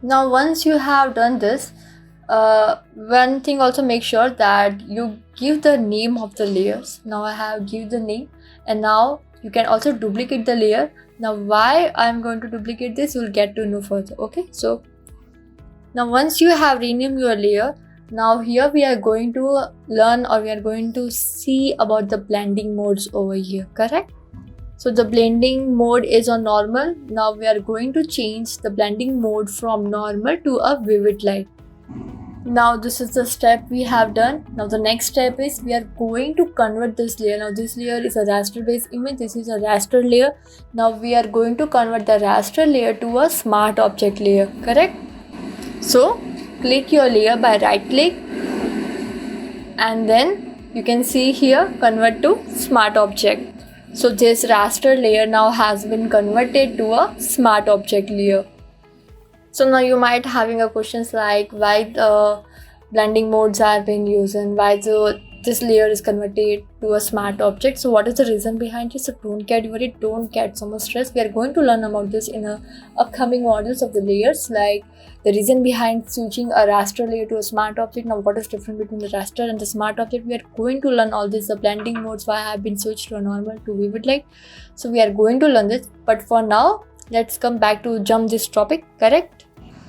Now once you have done this, one thing also, make sure that you give the name of the layers. Now I have give the name, and now you can also duplicate the layer. Now why I'm going to duplicate this, you'll get to know further. Okay, so now once you have renamed your layer, now here we are going to learn, or we are going to see about the blending modes over here, correct? So the blending mode is on normal. Now we are going to change the blending mode from normal to a vivid light. Now this is the step we have done. Now the next step is we are going to convert this layer. Now this layer is a raster based image. This is a raster layer. Now we are going to convert the raster layer to a smart object layer, correct? So click your layer by right click, and then you can see here convert to smart object. So this raster layer now has been converted to a smart object layer. So now you might having a questions like why the blending modes are being used and why this layer is converted to a smart object. So what is the reason behind it? So don't get worried, don't get so much stress. We are going to learn about this in a upcoming modules of the layers, like the reason behind switching a raster layer to a smart object. Now what is different between the raster and the smart object? We are going to learn all this, the blending modes, why I have been switched to a normal to vivid light. So we are going to learn this, but for now let's come back to jump this topic, correct?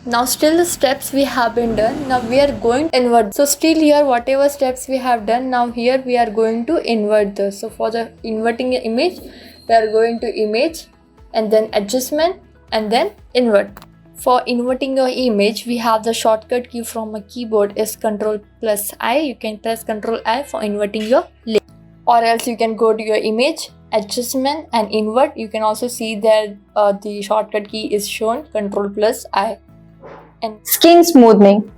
Now still the steps we have been done. Now we are going to invert. So still here whatever steps we have done, now here we are going to invert this. So for the inverting image, we are going to image and then adjustment and then invert. For inverting your image, we have the shortcut key from a keyboard is Ctrl+I. You can press Ctrl+I for inverting your layer, or else you can go to your image, adjustment and invert. You can also see that the shortcut key is shown Ctrl+I. And skin smoothing.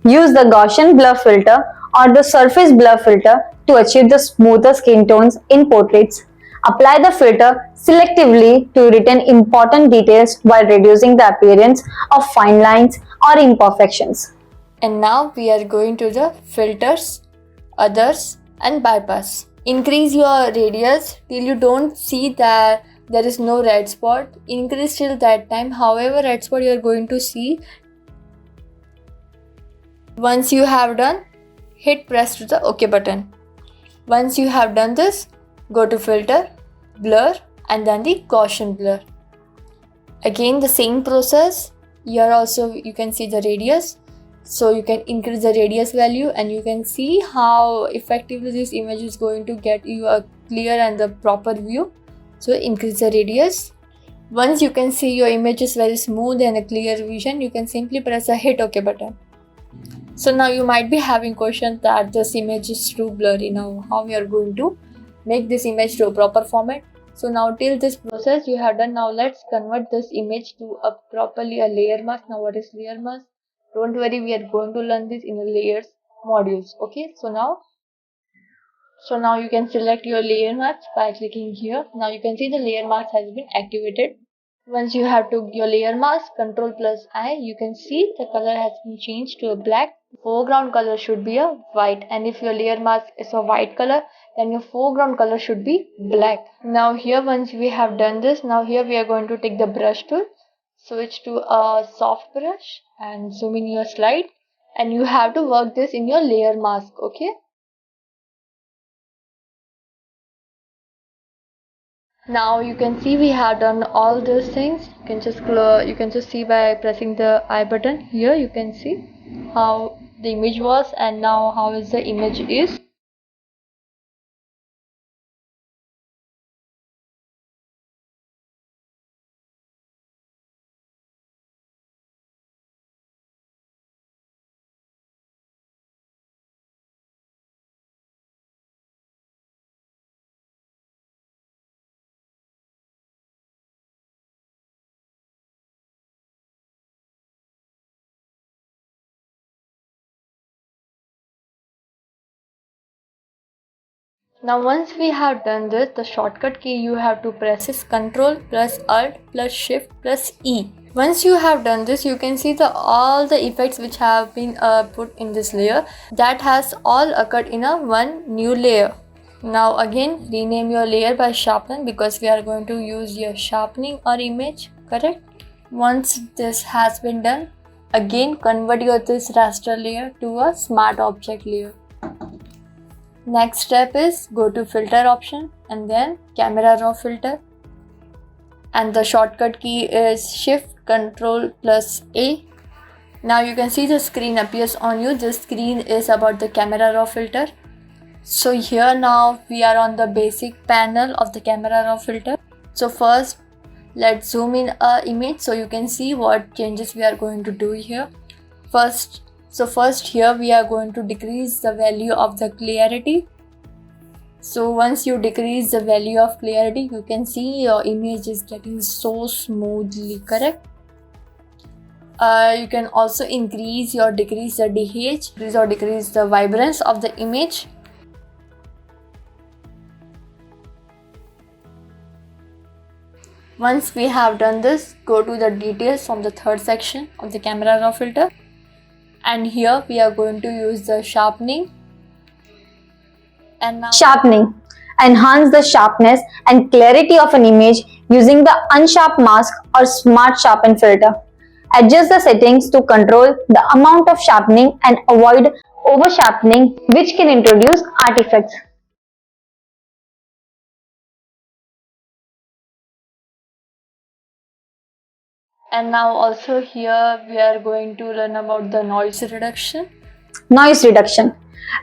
Use the Gaussian blur filter or the surface blur filter to achieve the smoother skin tones in portraits. Apply the filter selectively to retain important details while reducing the appearance of fine lines or imperfections. And now we are going to the filters, others and bypass. Increase your radius till you don't see that there is no red spot. Increase till that time. However, red spot you are going to see. Once you have done, hit press to the OK button. Once you have done this, go to filter, blur and then the Gaussian blur. Again the same process. Here also you can see the radius. So you can increase the radius value and you can see how effectively this image is going to get you a clear and the proper view. So increase the radius. Once you can see your image is very smooth and a clear vision, you can simply press the hit OK button. So now you might be having questions that this image is too blurry. Now how we are going to make this image to a proper format? So now till this process you have done, now let's convert this image to a properly a layer mask. Now what is layer mask? Don't worry, we are going to learn this in the layers modules. Okay, so now you can select your layer mask by clicking here. Now you can see the layer mask has been activated. Once you have to your layer mask, Ctrl+I, you can see the color has been changed to a black. Foreground color should be a white, and if your layer mask is a white color, then your foreground color should be black. Now here once we have done this, now here we are going to take the brush tool, switch to a soft brush and zoom in your slide, and you have to work this in your layer mask. Okay. Now you can see we have done all those things. You can just see by pressing the I button here. You can see how the image was and now how is the image is. Now once we have done this, the shortcut key you have to press is Ctrl+Alt+Shift+E. Once you have done this, you can see all the effects which have been put in this layer, that has all occurred in a one new layer. Now again rename your layer by sharpen, because we are going to use your sharpening our image, correct? Once this has been done, Again, convert this raster layer to a smart object layer. Next step is go to filter option and then camera raw filter. And the shortcut key is Shift Ctrl plus A. Now you can see the screen appears on you. This screen is about the camera raw filter. So here now we are on the basic panel of the camera raw filter. So first let's zoom in a image so you can see what changes we are going to do here. First here we are going to decrease the value of the clarity. So once you decrease the value of clarity, you can see your image is getting so smoothly, correct? You can also increase or decrease the DH, or decrease the vibrance of the image. Once we have done this, go to the details from the third section of the camera raw filter. And here we are going to use the sharpening. And now Sharpening. Enhance the sharpness and clarity of an image using the unsharp mask or smart sharpen filter. Adjust the settings to control the amount of sharpening and avoid over sharpening, which can introduce artifacts. And now also here we are going to learn about the noise reduction. Noise reduction.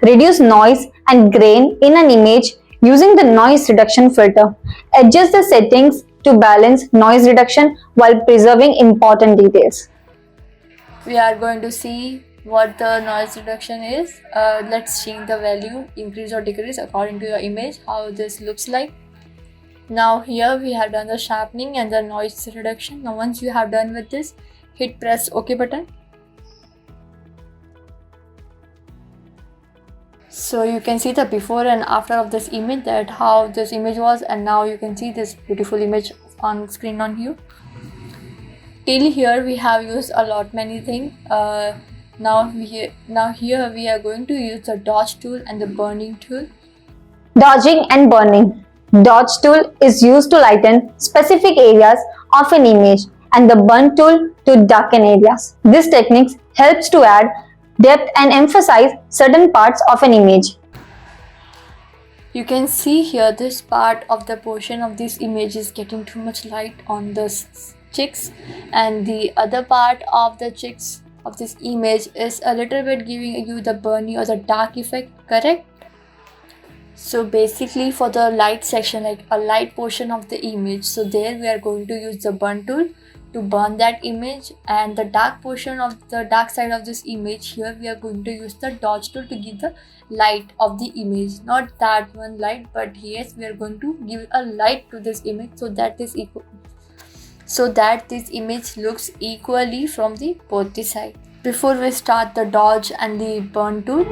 Reduce noise and grain in an image using the noise reduction filter. Adjust the settings to balance noise reduction while preserving important details. We are going to see what the noise reduction is. Let's change the value, increase or decrease according to your image, how this looks like. Now here we have done the sharpening and the noise reduction. Now once you have done with this, press OK button. So you can see the before and after of this image, that how this image was, and now you can see this beautiful image on screen on you. Till here we have used a lot many things. Now here we are going to use the dodge tool and the burning tool. Dodging and burning. Dodge tool is used to lighten specific areas of an image and the burn tool to darken areas. This technique helps to add depth and emphasize certain parts of an image. You can see here this part of the portion of this image is getting too much light on the cheeks, and the other part of the cheeks of this image is a little bit giving you the burny or the dark effect, correct? So basically for the light section, like a light portion of the image, so there we are going to use the burn tool to burn that image, and the dark portion of the dark side of this image, here we are going to use the dodge tool to give the light of the image. Not that one light, but yes, we are going to give a light to this image so that this image looks equally from the both the side. Before we start the dodge and the burn tool,